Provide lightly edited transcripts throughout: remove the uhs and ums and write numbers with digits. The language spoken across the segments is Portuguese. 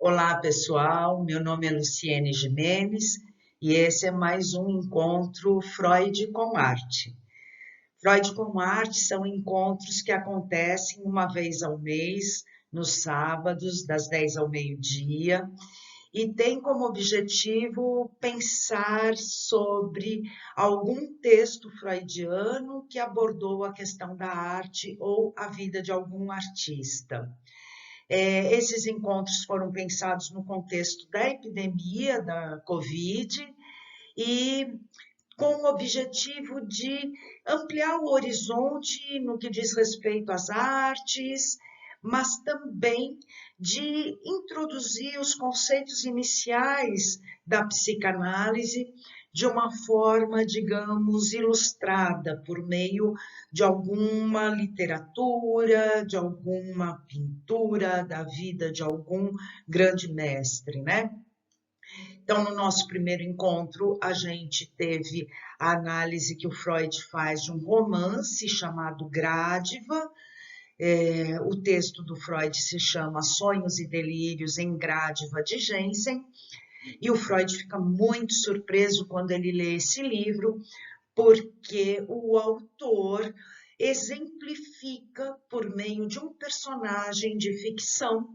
Olá, pessoal. Meu nome é Luciene Gimenez e esse é mais um encontro Freud com Arte. Freud com Arte são encontros que acontecem uma vez ao mês, nos sábados, das 10 ao meio-dia, e tem como objetivo pensar sobre algum texto freudiano que abordou a questão da arte ou a vida de algum artista. Esses encontros foram pensados no contexto da epidemia da Covid e com o objetivo de ampliar o horizonte no que diz respeito às artes, mas também de introduzir os conceitos iniciais da psicanálise de uma forma, digamos, ilustrada por meio de alguma literatura, de alguma pintura da vida de algum grande mestre, né? Então, no nosso primeiro encontro, a gente teve a análise que o Freud faz de um romance chamado Gradiva. O texto do Freud se chama Sonhos e Delírios em Gradiva de Jensen, e o Freud fica muito surpreso quando ele lê esse livro, porque o autor exemplifica, por meio de um personagem de ficção,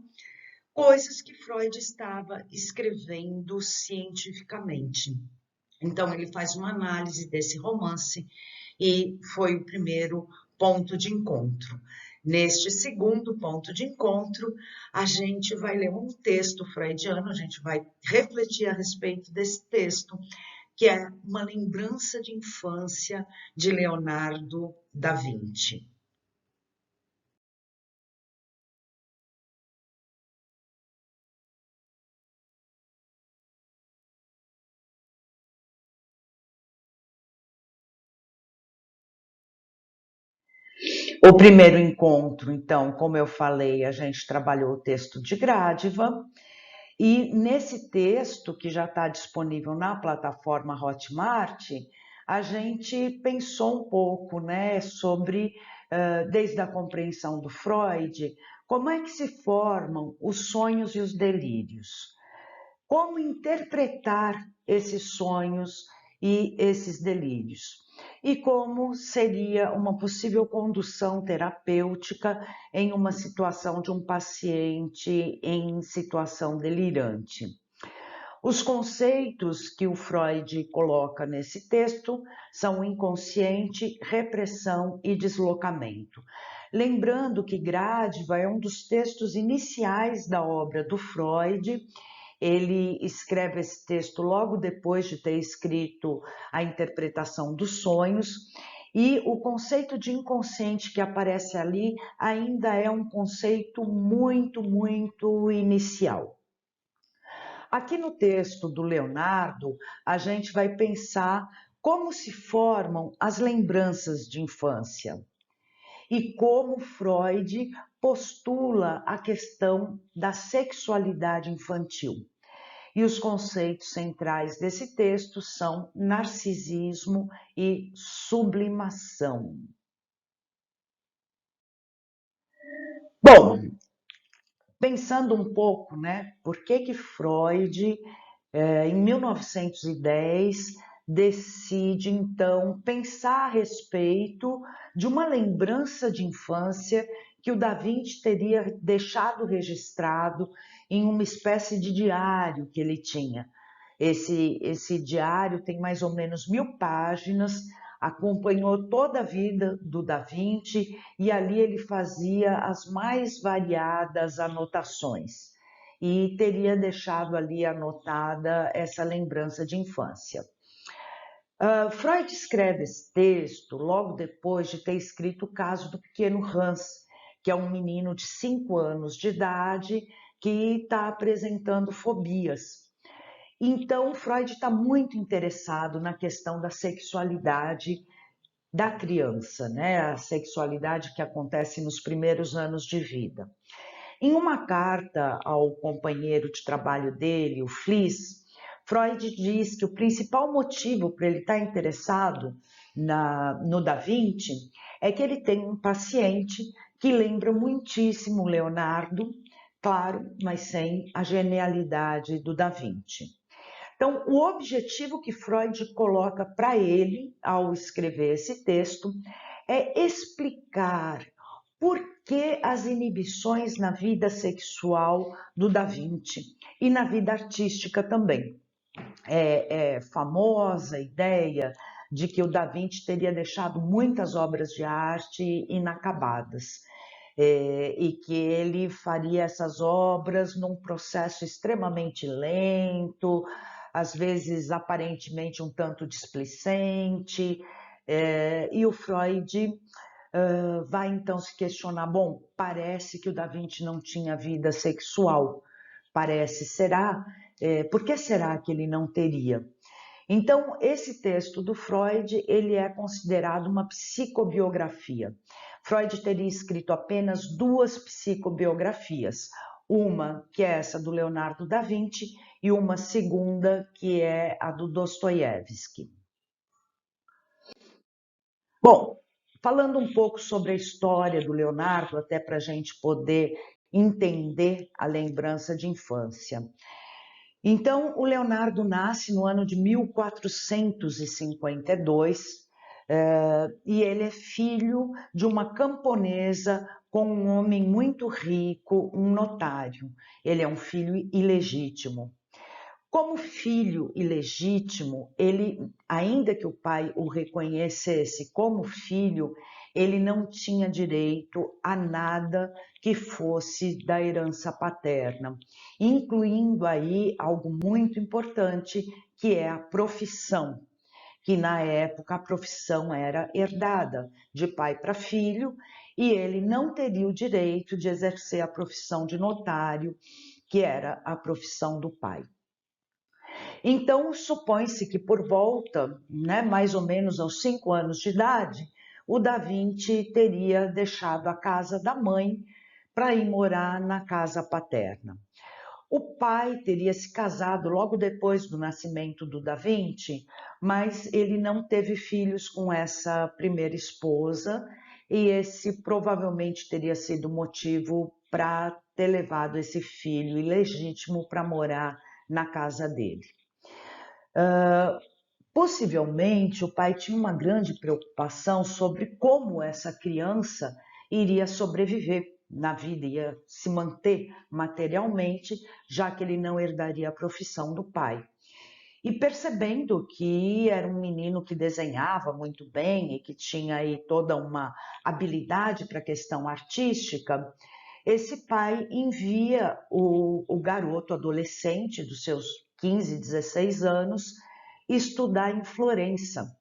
coisas que Freud estava escrevendo cientificamente. Então, ele faz uma análise desse romance e foi o primeiro ponto de encontro. Neste segundo ponto de encontro, a gente vai ler um texto freudiano, a gente vai refletir a respeito desse texto, que é uma lembrança de infância de Leonardo da Vinci. O primeiro encontro, então, como eu falei, a gente trabalhou o texto de Gradiva, e nesse texto, que já está disponível na plataforma Hotmart, a gente pensou um pouco, né, sobre, desde a compreensão do Freud, como é que se formam os sonhos e os delírios. Como interpretar esses sonhos e esses delírios? E como seria uma possível condução terapêutica em uma situação de um paciente em situação delirante? Os conceitos que o Freud coloca nesse texto são inconsciente, repressão e deslocamento. Lembrando que Gradiva é um dos textos iniciais da obra do Freud. Ele escreve esse texto logo depois de ter escrito a interpretação dos sonhos, e o conceito de inconsciente que aparece ali ainda é um conceito muito inicial. Aqui no texto do Leonardo, a gente vai pensar como se formam as lembranças de infância e como Freud postula a questão da sexualidade infantil. E os conceitos centrais desse texto são narcisismo e sublimação. Bom, pensando um pouco, né, por que Freud, em 1910, decide então pensar a respeito de uma lembrança de infância que o Da Vinci teria deixado registrado em uma espécie de diário que ele tinha. Esse diário tem mais ou menos 1000 páginas, acompanhou toda a vida do Da Vinci e ali ele fazia as mais variadas anotações e teria deixado ali anotada essa lembrança de infância. Freud escreve esse texto logo depois de ter escrito o caso do pequeno Hans, que é um menino de 5 anos de idade que está apresentando fobias. Então, Freud está muito interessado na questão da sexualidade da criança, né? A sexualidade que acontece nos primeiros anos de vida. Em uma carta ao companheiro de trabalho dele, o Fliss, Freud diz que o principal motivo para ele estar interessado no Da Vinci é que ele tem um paciente que lembra muitíssimo Leonardo, claro, mas sem a genialidade do Da Vinci. Então, o objetivo que Freud coloca para ele ao escrever esse texto é explicar por que as inibições na vida sexual do Da Vinci e na vida artística também. É famosa a ideia de que o Da Vinci teria deixado muitas obras de arte inacabadas. E que ele faria essas obras num processo extremamente lento, às vezes aparentemente um tanto displicente, e o Freud vai então se questionar, bom, parece que o Da Vinci não tinha vida sexual, será? Por que será que ele não teria? Então, esse texto do Freud, ele é considerado uma psicobiografia. Freud teria escrito apenas 2 psicobiografias, uma que é essa do Leonardo da Vinci e uma segunda que é a do Dostoiévski. Bom, falando um pouco sobre a história do Leonardo, até para a gente poder entender a lembrança de infância. Então, o Leonardo nasce no ano de 1452 e ele é filho de uma camponesa com um homem muito rico, um notário. Ele é um filho ilegítimo. Como filho ilegítimo, ele, ainda que o pai o reconhecesse como filho, ele não tinha direito a nada que fosse da herança paterna, incluindo aí algo muito importante, que é a profissão, que na época a profissão era herdada de pai para filho, e ele não teria o direito de exercer a profissão de notário, que era a profissão do pai. Então, supõe-se que por volta, mais ou menos aos 5 anos de idade, o Da Vinci teria deixado a casa da mãe para ir morar na casa paterna. O pai teria se casado logo depois do nascimento do Da Vinci, mas ele não teve filhos com essa primeira esposa, e esse provavelmente teria sido o motivo para ter levado esse filho ilegítimo para morar na casa dele. Possivelmente o pai tinha uma grande preocupação sobre como essa criança iria sobreviver na vida, ia se manter materialmente, já que ele não herdaria a profissão do pai. E percebendo que era um menino que desenhava muito bem e que tinha aí toda uma habilidade para a questão artística, esse pai envia o garoto adolescente dos seus 15, 16 anos estudar em Florença,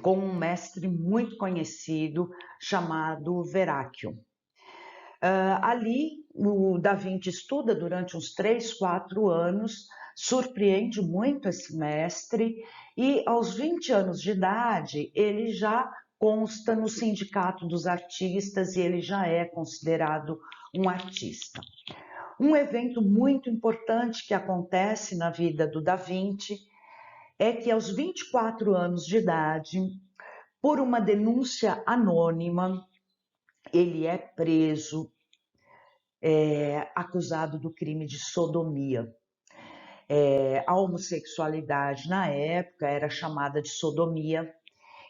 com um mestre muito conhecido chamado Verrocchio. Ali, o Da Vinci estuda durante uns 3, 4 anos, surpreende muito esse mestre e aos 20 anos de idade ele já consta no Sindicato dos Artistas e ele já é considerado um artista. Um evento muito importante que acontece na vida do Da Vinci é que aos 24 anos de idade, por uma denúncia anônima, ele é preso, acusado do crime de sodomia. A homossexualidade na época era chamada de sodomia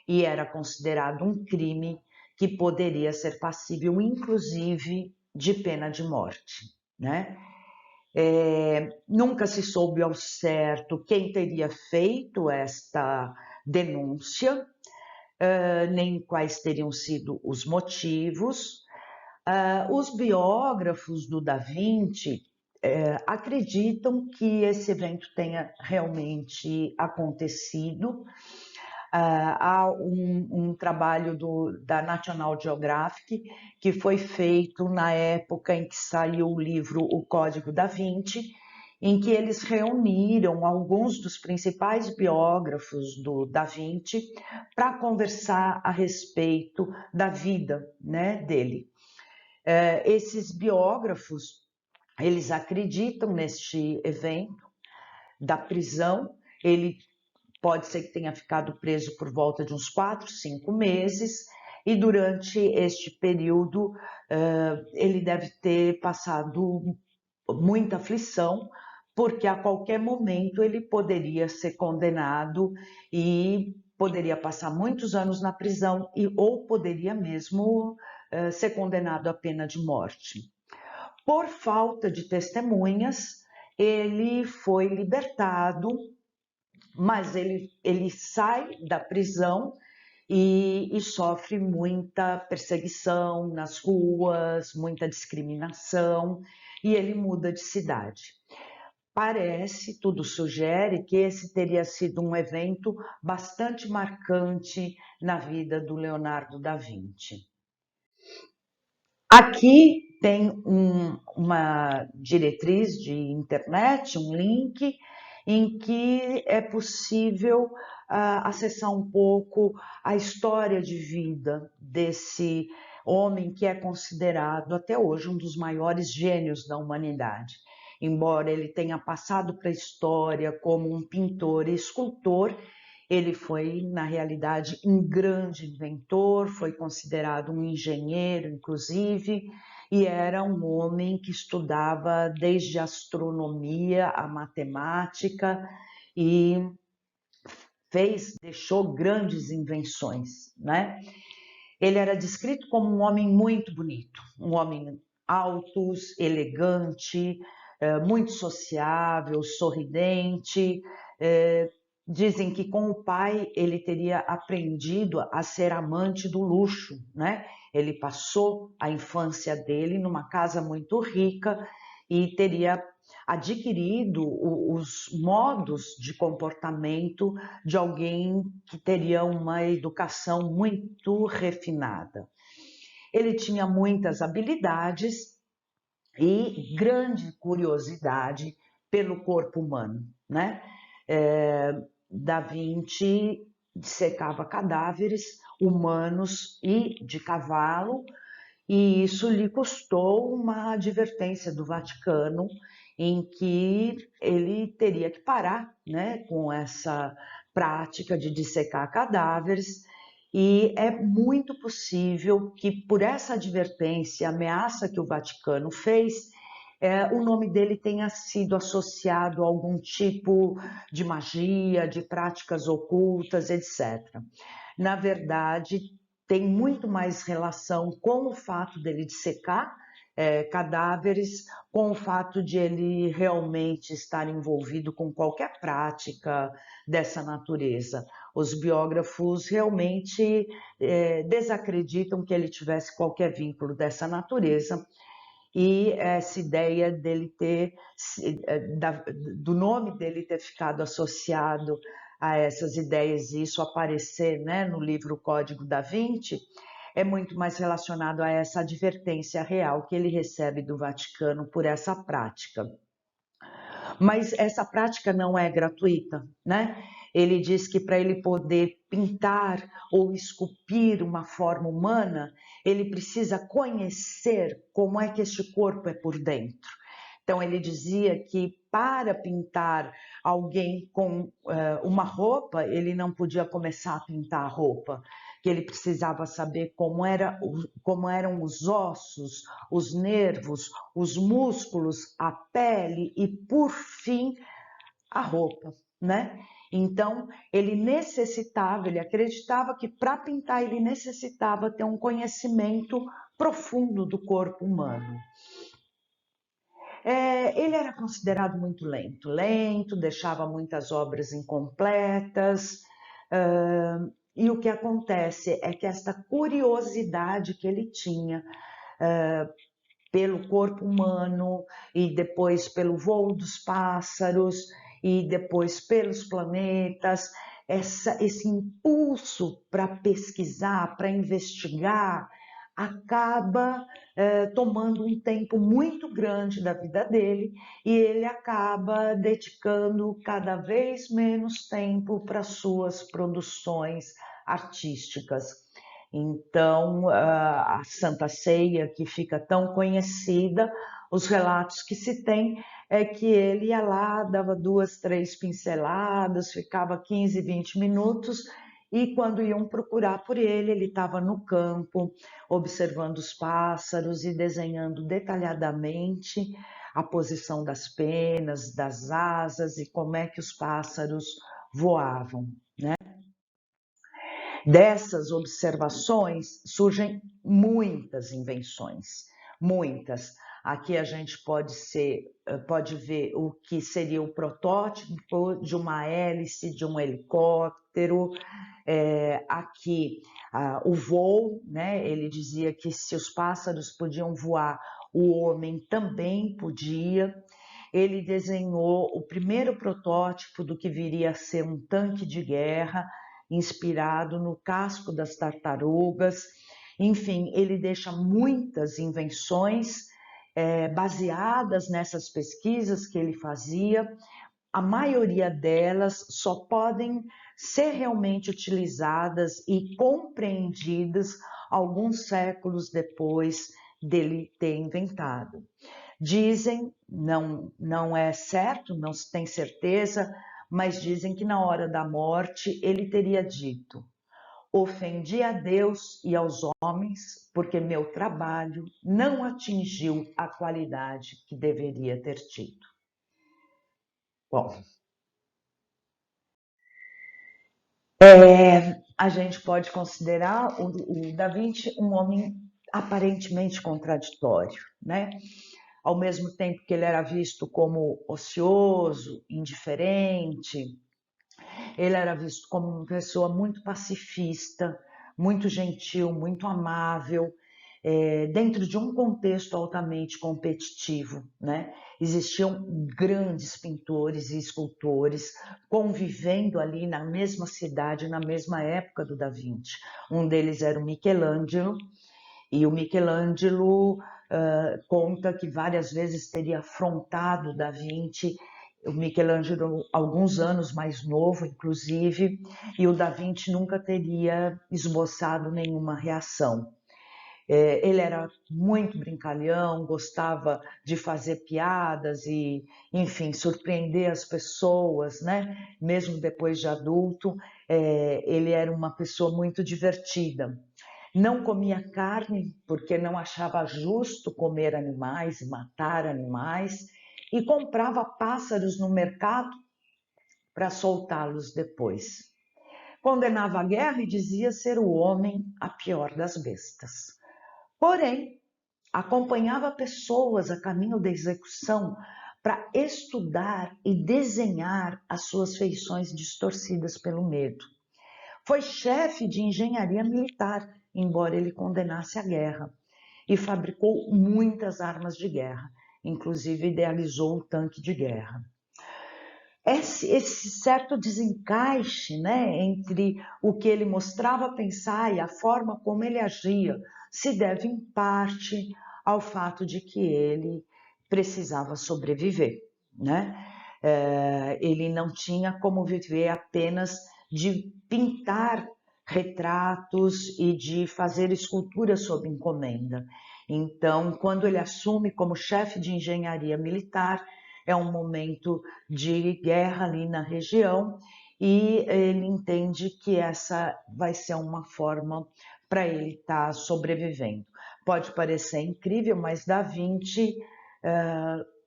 e era considerado um crime que poderia ser passível, inclusive, de pena de morte, né? Nunca se soube ao certo quem teria feito esta denúncia, nem quais teriam sido os motivos. Os biógrafos do Da Vinci acreditam que esse evento tenha realmente acontecido. Há um trabalho da National Geographic que foi feito na época em que saiu o livro O Código da Vinci, em que eles reuniram alguns dos principais biógrafos do Da Vinci para conversar a respeito da vida, dele. Esses biógrafos, eles acreditam neste evento da prisão. Ele pode ser que tenha ficado preso por volta de uns 4, 5 meses, e durante este período ele deve ter passado muita aflição, porque a qualquer momento ele poderia ser condenado e poderia passar muitos anos na prisão ou poderia mesmo ser condenado à pena de morte. Por falta de testemunhas, ele foi libertado, mas ele sai da prisão e sofre muita perseguição nas ruas, muita discriminação, e ele muda de cidade. Parece, tudo sugere, que esse teria sido um evento bastante marcante na vida do Leonardo da Vinci. Aqui tem uma diretriz de internet, um link, em que é possível acessar um pouco a história de vida desse homem que é considerado até hoje um dos maiores gênios da humanidade. Embora ele tenha passado para a história como um pintor e escultor, ele foi, na realidade, um grande inventor, foi considerado um engenheiro, inclusive, e era um homem que estudava desde a astronomia, a matemática e deixou grandes invenções, né? Ele era descrito como um homem muito bonito, um homem alto, elegante, muito sociável, sorridente. Dizem que com o pai ele teria aprendido a ser amante do luxo, né? Ele passou a infância dele numa casa muito rica e teria adquirido os modos de comportamento de alguém que teria uma educação muito refinada. Ele tinha muitas habilidades e grande curiosidade pelo corpo humano, né? Da Vinci dissecava cadáveres humanos e de cavalo, e isso lhe custou uma advertência do Vaticano em que ele teria que parar, né, com essa prática de dissecar cadáveres, e é muito possível que por essa advertência, ameaça que o Vaticano fez, o nome dele tenha sido associado a algum tipo de magia, de práticas ocultas, etc. Na verdade, tem muito mais relação com o fato dele dissecar cadáveres, com o fato de ele realmente estar envolvido com qualquer prática dessa natureza. Os biógrafos realmente desacreditam que ele tivesse qualquer vínculo dessa natureza, e essa ideia dele do nome dele ter ficado associado a essas ideias e isso aparecer, né, no livro Código da Vinci, é muito mais relacionado a essa advertência real que ele recebe do Vaticano por essa prática. Mas essa prática não é gratuita, né? Ele diz que para ele poder pintar ou esculpir uma forma humana, ele precisa conhecer como é que este corpo é por dentro. Então ele dizia que para pintar alguém com uma roupa, ele não podia começar a pintar a roupa, que ele precisava saber como eram os ossos, os nervos, os músculos, a pele e, por fim, a roupa, né? Então, ele acreditava que para pintar ele necessitava ter um conhecimento profundo do corpo humano. Ele era considerado muito lento, deixava muitas obras incompletas, e o que acontece é que esta curiosidade que ele tinha pelo corpo humano e depois pelo voo dos pássaros e depois pelos planetas, esse impulso para pesquisar, para investigar, acaba tomando um tempo muito grande da vida dele e ele acaba dedicando cada vez menos tempo para suas produções artísticas. Então, a Santa Ceia, que fica tão conhecida, os relatos que se tem é que ele ia lá, dava 2, 3 pinceladas, ficava 15, 20 minutos, e quando iam procurar por ele estava no campo, observando os pássaros e desenhando detalhadamente a posição das penas, das asas e como é que os pássaros voavam, né? Dessas observações surgem muitas invenções, muitas. Aqui a gente pode ver o que seria o protótipo de uma hélice de um helicóptero. Aqui o voo, né? Ele dizia que se os pássaros podiam voar, o homem também podia. Ele desenhou o primeiro protótipo do que viria a ser um tanque de guerra, inspirado no casco das tartarugas. Enfim, ele deixa muitas invenções baseadas nessas pesquisas que ele fazia. A maioria delas só podem ser realmente utilizadas e compreendidas alguns séculos depois dele ter inventado. Dizem, não é certo, não se tem certeza, mas dizem que na hora da morte ele teria dito: ofendi a Deus e aos homens, porque meu trabalho não atingiu a qualidade que deveria ter tido. Bom, a gente pode considerar o Da Vinci um homem aparentemente contraditório, né? Ao mesmo tempo que ele era visto como ocioso, indiferente, ele era visto como uma pessoa muito pacifista, muito gentil, muito amável, dentro de um contexto altamente competitivo, né? Existiam grandes pintores e escultores convivendo ali na mesma cidade, na mesma época do Da Vinci. Um deles era o Michelangelo, e o Michelangelo conta que várias vezes teria afrontado Da Vinci. O Michelangelo, alguns anos mais novo, inclusive, e o Da Vinci nunca teria esboçado nenhuma reação. Ele era muito brincalhão, gostava de fazer piadas e, enfim, surpreender as pessoas, né? Mesmo depois de adulto, ele era uma pessoa muito divertida. Não comia carne porque não achava justo comer animais e matar animais, e comprava pássaros no mercado para soltá-los depois. Condenava a guerra e dizia ser o homem a pior das bestas. Porém, acompanhava pessoas a caminho da execução para estudar e desenhar as suas feições distorcidas pelo medo. Foi chefe de engenharia militar, embora ele condenasse a guerra, e fabricou muitas armas de guerra, inclusive idealizou o tanque de guerra. Esse certo desencaixe, né, entre o que ele mostrava pensar e a forma como ele agia se deve em parte ao fato de que ele precisava sobreviver, né? Ele não tinha como viver apenas de pintar retratos e de fazer esculturas sob encomenda. Então, quando ele assume como chefe de engenharia militar, é um momento de guerra ali na região e ele entende que essa vai ser uma forma para ele estar sobrevivendo. Pode parecer incrível, mas Da Vinci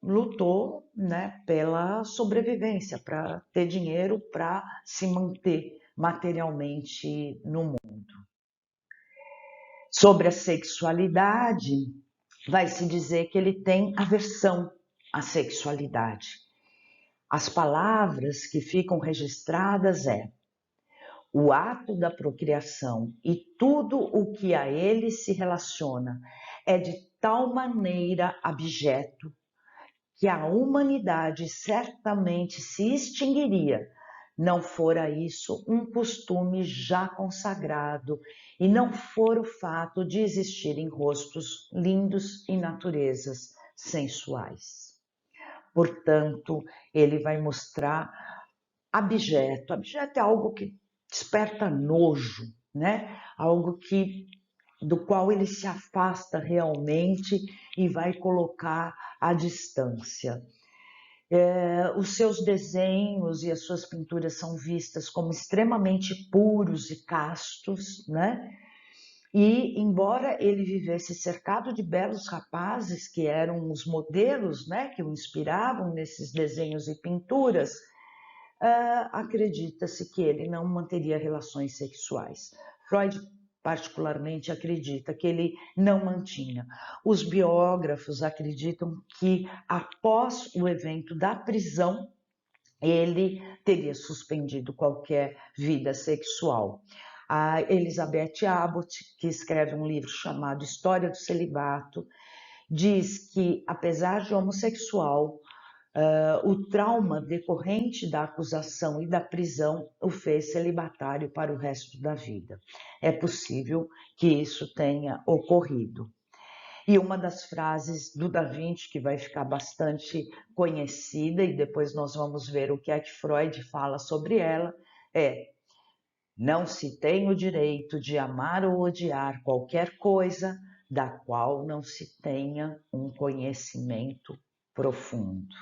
lutou, né, pela sobrevivência, para ter dinheiro para se manter materialmente no mundo. Sobre a sexualidade, vai se dizer que ele tem aversão à sexualidade. As palavras que ficam registradas o ato da procriação e tudo o que a ele se relaciona é de tal maneira abjeto que a humanidade certamente se extinguiria, não fora isso um costume já consagrado e não for o fato de existirem rostos lindos e naturezas sensuais. Portanto, ele vai mostrar abjeto. Abjeto é algo que desperta nojo, né? Algo do qual ele se afasta realmente e vai colocar à distância. Os seus desenhos e as suas pinturas são vistas como extremamente puros e castos, né? E, embora ele vivesse cercado de belos rapazes, que eram os modelos, né, que o inspiravam nesses desenhos e pinturas, acredita-se que ele não manteria relações sexuais. Freud, particularmente, acredita que ele não mantinha. Os biógrafos acreditam que, após o evento da prisão, ele teria suspendido qualquer vida sexual. A Elizabeth Abbott, que escreve um livro chamado História do Celibato, diz que, apesar de homossexual, o trauma decorrente da acusação e da prisão o fez celibatário para o resto da vida. É possível que isso tenha ocorrido. E uma das frases do Da Vinci, que vai ficar bastante conhecida, e depois nós vamos ver o que é que Freud fala sobre ela, é: não se tem o direito de amar ou odiar qualquer coisa da qual não se tenha um conhecimento profundo.